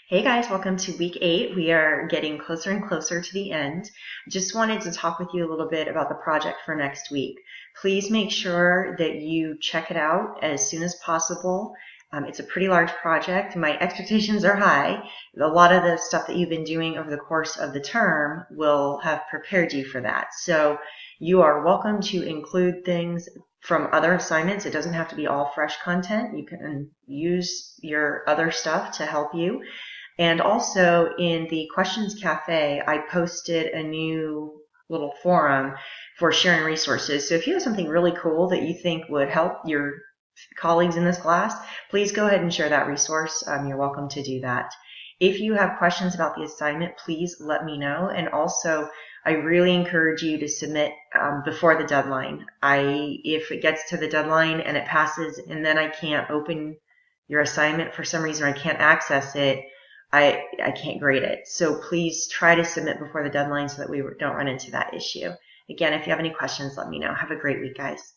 Hey guys, welcome to week 8. We are getting closer and closer to the end. Just wanted to talk with you a little bit about the project for next week. Please make sure that you check it out as soon as possible. It's a pretty large project. My expectations are high. A lot of the stuff that you've been doing over the course of the term will have prepared you for that. So you are welcome to include things from other assignments. It doesn't have to be all fresh content. You can use your other stuff to help you. And also in the Questions Cafe, I posted a new little forum for sharing resources. So if you have something really cool that you think would help your colleagues in this class, please go ahead and share that resource. You're welcome to do that. If you have questions about the assignment, please let me know. And also, I really encourage you to submit before the deadline. If it gets to the deadline and it passes and then I can't open your assignment for some reason or I can't access it, I can't grade it. So please try to submit before the deadline so that we don't run into that issue. Again, if you have any questions, let me know. Have a great week, guys.